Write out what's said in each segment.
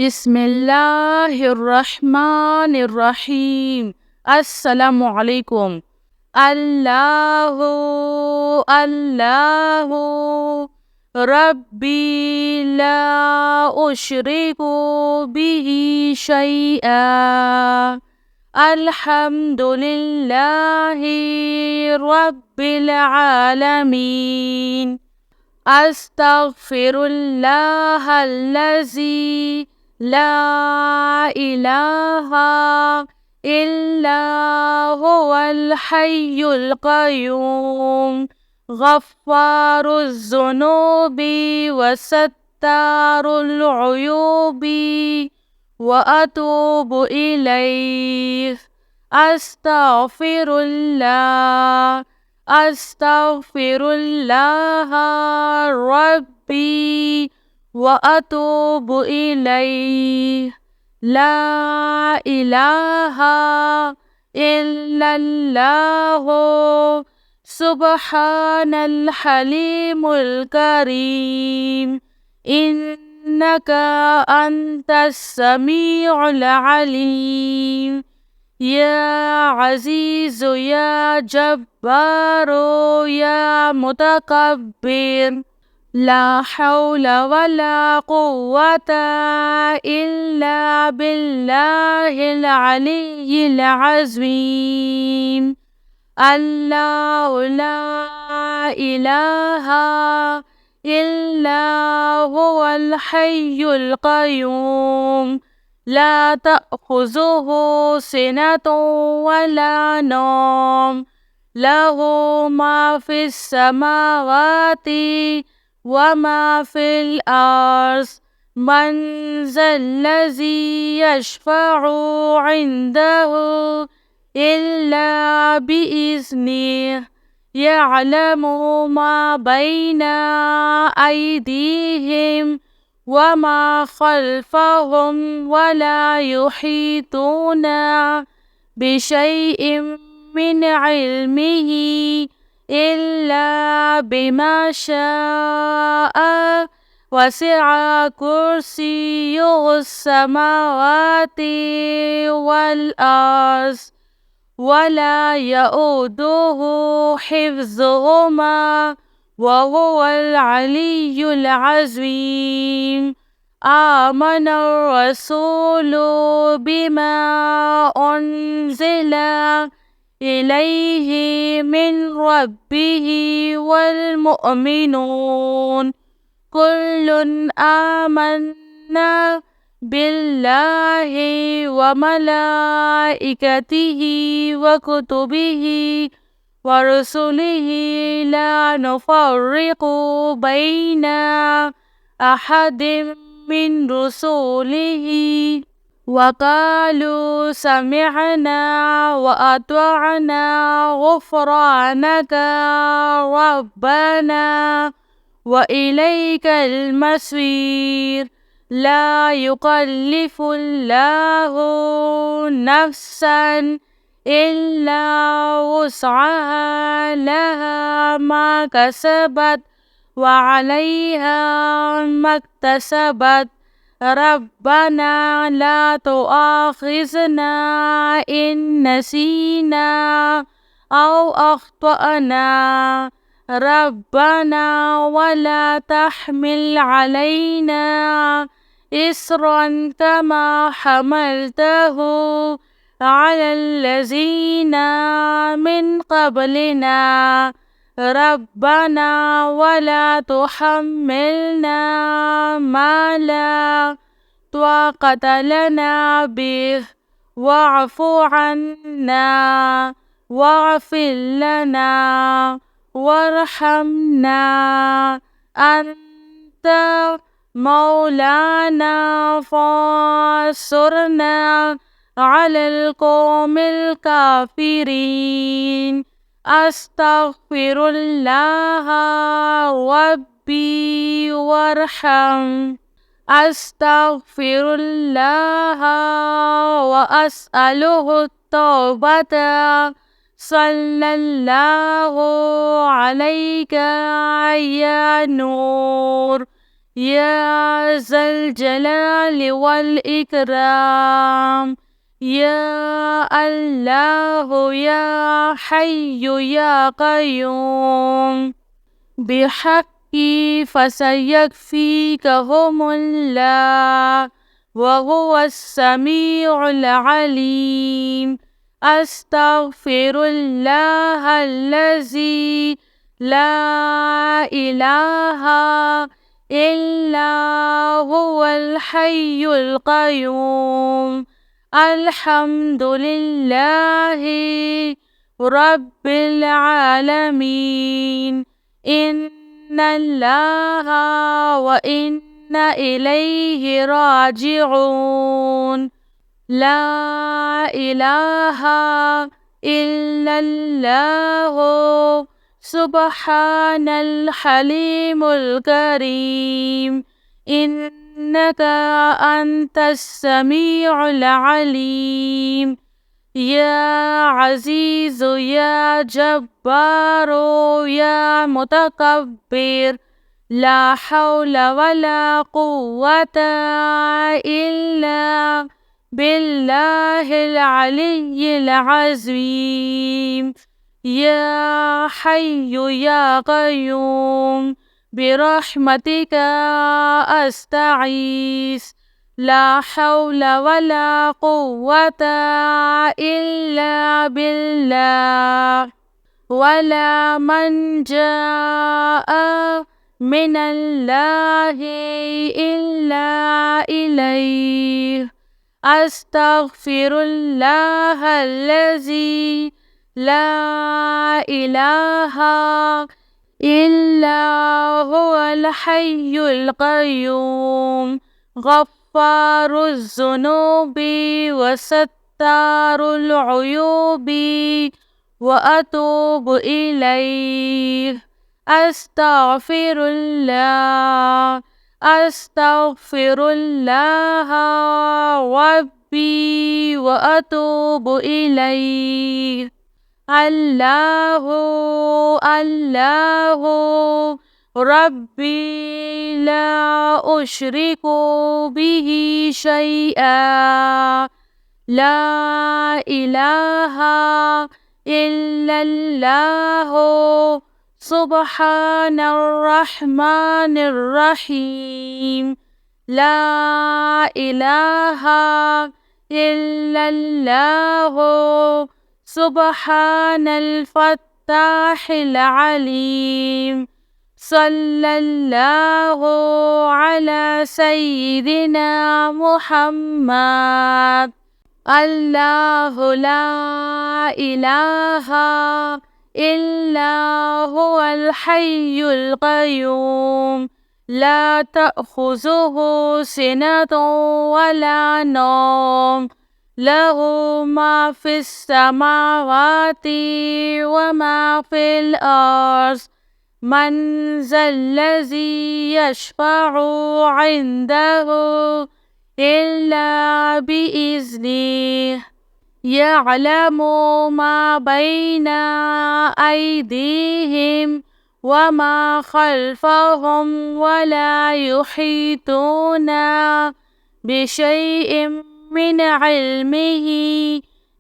बिस्मिल्लाहिर्रहमानिर्रहीम। अस्सलामु अलैकुम। अल्लाहु अल्लाहु रब्बी ला उशरिकु बिही शैआ। अल्हम्दुलिल्लाहि रब्बिल आलमीन। अस्तगफिरुल्लाहल्लज़ी ला इलाहा इल्ला हुवल हय्युल क़य्यूम। गफ़्फ़ारुज़्ज़ुनूबि वसत्तारुल उयूबि व अतूबु इलैह। अस्तगफिरुल्लाह अस्तगफिरुल्लाह रब्बी व अतूबु इलैह। ला इलाहा इल्लल्लाहु सुब्हानल हलीमुल करीम। इन्नका अंतस समीउल अलीम। या अज़ीज़ु या जब्बारो या मुतकब्बिर। ला हौला वला कुव्वता इल्ला बिल्लाहिल अलिय्यिल अज़ीम। अल्लाहु ला इलाहा इल्ला हुवल हय्युल क़य्यूम। ला तअख़ुज़ुहु सिनतुन वला नौम। लहु मा फ़िस समावाति व मा फ़िल अर्ज़। मन ज़ल्लज़ी यशफ़अु इंदहु इल्ला बिइज़्निह। यअलमु मा बैना अयदीहिम व मा ख़ल्फ़हुम वला युहीतूना बिशैइन मिन इल्मिही इल्ला बिमा शाअ। वसिअ कुर्सियुहुस समावाति वल अर्ज़ वला यऊदुहु हिफ्ज़ुहुमा वहुवल अलिय्युल अज़ीम। आमनर रसूलु बिमा उन्ज़िला इलैहि मिन रब्बिही वल मुअमिनून कुल्लुन आमन्ना बिल्लाहि व मलाइकतिही व कुतुबिही व रुसुलिही ला नुफ़र्रिक़ु बैना अहदिम मिन रुसुलिही व क़ालू समिअना व अतअना ग़ुफ़्रानका रब्बना व इलैकल मसीर। ला युकल्लिफ़ुल्लाहु नफ़्सन इल्ला वुस्अहा लहा मा कसबत व अलैहा मक्तसबत। रब्बना ला तुआख़िज़ना इन नसीना औ अख़्तअना। रब्बना वला तहमिल अलैना इस्रन कमा हमलतहु अलल्लज़ीना मिन क़ब्लिना। रब्बना वला तुहम्मिलना मा ला ताक़त लना बिह वअफ़ु अन्ना वग़फ़िर लना वरहमना। अंत मौलाना फ़ांसुरना अलल क़ौमिल काफ़िरीन। अस्तग़फ़िरुल्लाह रब्बी वरहम। अस्तग़फ़िरुल्लाह व अस्अलुहु तौबता। सल्लल्लाहु अलैका या नूर يا ذا الجلال والإكرام. يا الله يا حي يا قيوم بحقي فسيكفيكهم الله وهو السميع العليم. أستغفر الله الذي لا إله إلا هو الحي القيوم. الحمد لله رب العالمين. إن الله وإنا إليه راجعون. لا إله إلا الله سبحان الحليم الكريم. إنك أنت السميع العليم. يا عزيز يا جبار يا متكبر لا حول ولا قوة إلا بالله العلي العظيم. يا حي يا قيوم برحمتك أستغيث. لا حول ولا قوة إلا بالله. ولا من جاء من الله إلا إليه. أستغفر الله الذي لا إله إلا هو الحي القيوم غفار الذنوب وستار العيوب وأتوب إليه. أستغفر الله أستغفر الله ربي وأتوب إليه. الله الله ربي لا أشرك به شيئا. لا إله إلا الله سبحان الرحمن الرحيم. لا إله إلا الله سبحان الفتاح العليم. صلى الله على سيدنا محمد. الله لا إله إلا هو الحي القيوم لا تأخذه سنة ولا نوم. له ما في السماوات وما في الأرض. من ذا الذي يشفع عنده إلا بإذنه. يعلم ما بين أيديهم وما خلفهم ولا يحيطون بشيء من علمه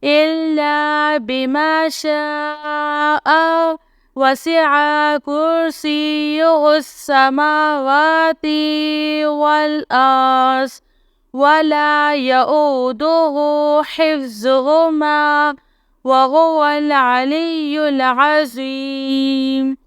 إلا بما شاء. وسع كرسيه السماوات والأرض ولا يؤوده حفظهما وهو العلي العظيم.